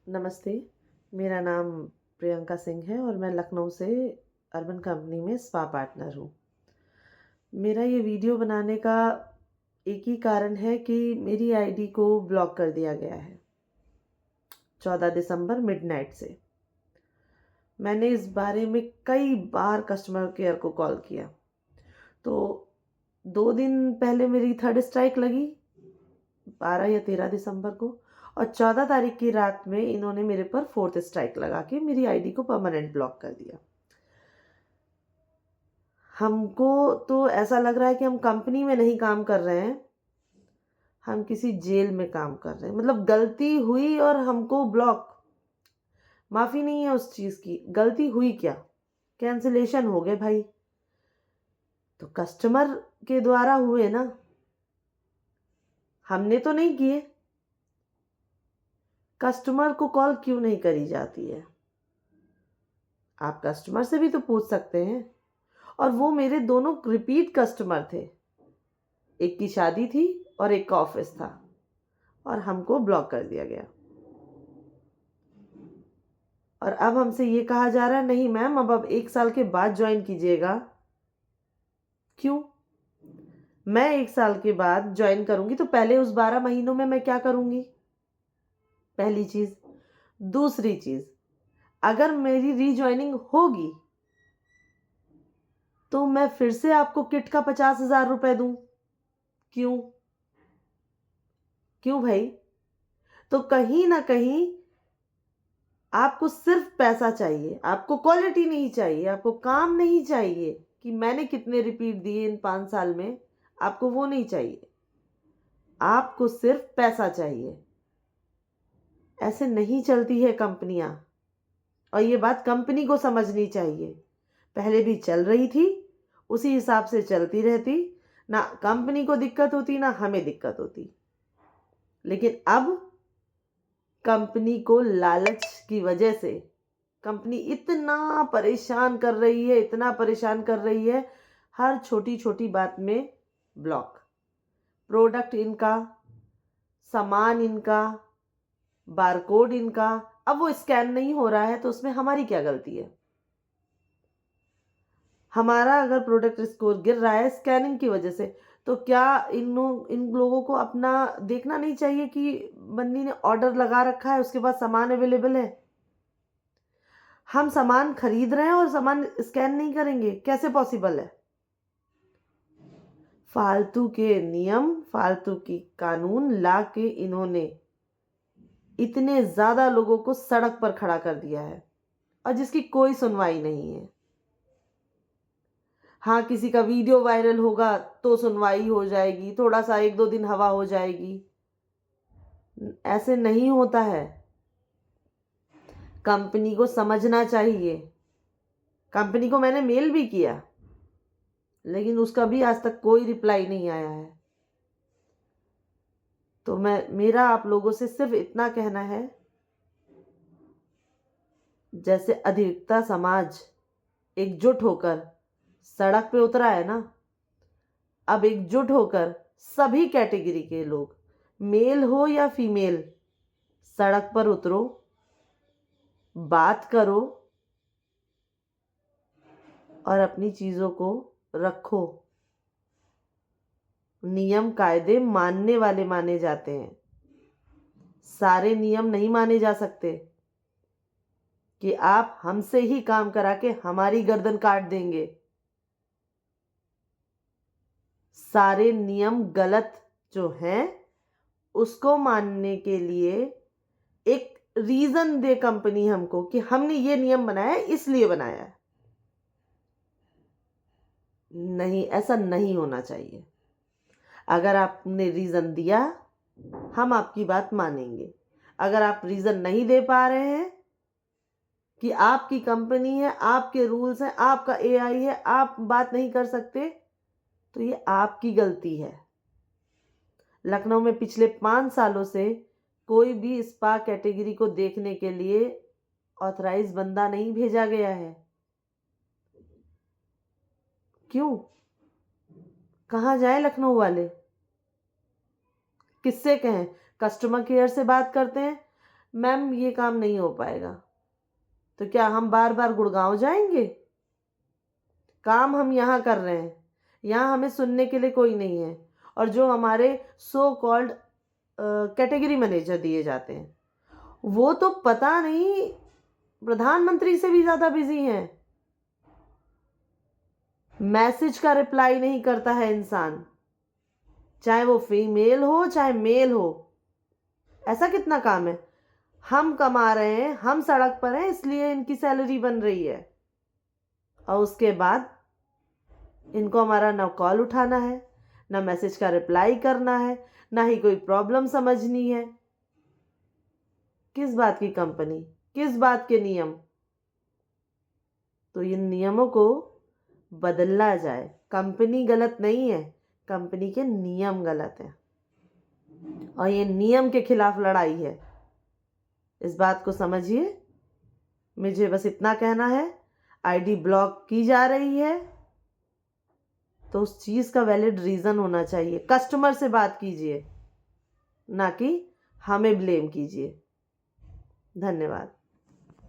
नमस्ते, मेरा नाम प्रियंका सिंह है और मैं लखनऊ से अर्बन कंपनी में स्पा पार्टनर हूँ। मेरा ये वीडियो बनाने का एक ही कारण है कि मेरी आईडी को ब्लॉक कर दिया गया है 14 दिसंबर मिडनाइट से। मैंने इस बारे में कई बार कस्टमर केयर को कॉल किया, तो 2 दिन पहले मेरी थर्ड स्ट्राइक लगी 12 या 13 दिसंबर को, और 14 तारीख की रात में इन्होंने मेरे पर फोर्थ स्ट्राइक लगा के मेरी आईडी को परमानेंट ब्लॉक कर दिया। हमको तो ऐसा लग रहा है कि हम कंपनी में नहीं काम कर रहे हैं, हम किसी जेल में काम कर रहे हैं। मतलब गलती हुई और हमको ब्लॉक, माफ़ी नहीं है उस चीज़ की, गलती हुई क्या? कैंसिलेशन हो गए भाई, तो कस्टमर के द्वारा हुए ना, हमने तो नहीं किए। कस्टमर को कॉल क्यों नहीं करी जाती है? आप कस्टमर से भी तो पूछ सकते हैं। और वो मेरे दोनों रिपीट कस्टमर थे, एक की शादी थी और एक का ऑफिस था, और हमको ब्लॉक कर दिया गया। और अब हमसे ये कहा जा रहा है, नहीं मैम, अब 1 साल के बाद ज्वाइन कीजिएगा। क्यों? मैं 1 साल के बाद ज्वाइन करूंगी तो पहले उस 12 महीनों में मैं क्या करूंगी? पहली चीज। दूसरी चीज, अगर मेरी रीज्वाइनिंग होगी तो मैं फिर से आपको किट का 50,000 रुपए दूं। क्यों? क्यों भाई? तो कहीं ना कहीं आपको सिर्फ पैसा चाहिए, आपको क्वालिटी नहीं चाहिए, आपको काम नहीं चाहिए कि मैंने कितने रिपीट दिए इन 5 साल में, आपको वो नहीं चाहिए। आपको सिर्फ पैसा चाहिए। ऐसे नहीं चलती है कंपनियां, और ये बात कंपनी को समझनी चाहिए। पहले भी चल रही थी, उसी हिसाब से चलती रहती, ना कंपनी को दिक्कत होती ना हमें दिक्कत होती। लेकिन अब कंपनी को लालच की वजह से कंपनी इतना परेशान कर रही है, इतना परेशान कर रही है, हर छोटी छोटी बात में ब्लॉक। प्रोडक्ट इनका, सामान इनका, बारकोड इनका। अब वो स्कैन नहीं हो रहा है तो उसमें हमारी क्या गलती है? हमारा अगर प्रोडक्ट स्कोर गिर रहा है स्कैनिंग की वजह से, तो क्या इन लोगों को अपना देखना नहीं चाहिए कि बंदी ने ऑर्डर लगा रखा है, उसके बाद सामान अवेलेबल है? हम सामान खरीद रहे हैं और सामान स्कैन नहीं करेंगे, कैसे पॉसिबल है? फालतू के नियम, फालतू की कानून ला के इन्होंने इतने ज्यादा लोगों को सड़क पर खड़ा कर दिया है, और जिसकी कोई सुनवाई नहीं है। हाँ, किसी का वीडियो वायरल होगा तो सुनवाई हो जाएगी, थोड़ा सा 1-2 दिन हवा हो जाएगी। ऐसे नहीं होता है। कंपनी को समझना चाहिए। कंपनी को मैंने मेल भी किया, लेकिन उसका भी आज तक कोई रिप्लाई नहीं आया है। तो मेरा आप लोगों से सिर्फ इतना कहना है, जैसे अधिवक्ता समाज एकजुट होकर सड़क पे उतरा है ना, अब एकजुट होकर सभी कैटेगरी के लोग, मेल हो या फीमेल, सड़क पर उतरो, बात करो और अपनी चीजों को रखो। नियम कायदे मानने वाले माने जाते हैं, सारे नियम नहीं माने जा सकते कि आप हमसे ही काम करा के हमारी गर्दन काट देंगे। सारे नियम गलत जो हैं उसको मानने के लिए एक रीजन दे कंपनी हमको कि हमने ये नियम बनाया है, इसलिए बनाया है। नहीं, ऐसा नहीं होना चाहिए। अगर आपने रीजन दिया, हम आपकी बात मानेंगे। अगर आप रीजन नहीं दे पा रहे हैं कि आपकी कंपनी है, आपके रूल्स हैं, आपका एआई है, आप बात नहीं कर सकते, तो ये आपकी गलती है। लखनऊ में पिछले 5 सालों से कोई भी स्पा कैटेगरी को देखने के लिए ऑथराइज बंदा नहीं भेजा गया है। क्यों? कहाँ जाए लखनऊ वाले? किससे कहें? कस्टमर केयर से बात करते हैं, मैम ये काम नहीं हो पाएगा, तो क्या हम बार बार गुड़गांव जाएंगे? काम हम यहाँ कर रहे हैं, यहाँ हमें सुनने के लिए कोई नहीं है। और जो हमारे सो कॉल्ड कैटेगरी मैनेजर दिए जाते हैं, वो तो पता नहीं प्रधानमंत्री से भी ज़्यादा बिजी हैं। मैसेज का रिप्लाई नहीं करता है इंसान, चाहे वो फीमेल हो चाहे मेल हो। ऐसा कितना काम है? हम कमा रहे हैं, हम सड़क पर हैं, इसलिए इनकी सैलरी बन रही है। और उसके बाद इनको हमारा ना कॉल उठाना है, ना मैसेज का रिप्लाई करना है, ना ही कोई प्रॉब्लम समझनी है। किस बात की कंपनी, किस बात के नियम? तो इन नियमों को बदलना जाए। कंपनी गलत नहीं है, कंपनी के नियम गलत हैं, और ये नियम के खिलाफ लड़ाई है। इस बात को समझिए। मुझे बस इतना कहना है, आईडी ब्लॉक की जा रही है तो उस चीज़ का वैलिड रीज़न होना चाहिए। कस्टमर से बात कीजिए, ना कि हमें ब्लेम कीजिए। धन्यवाद।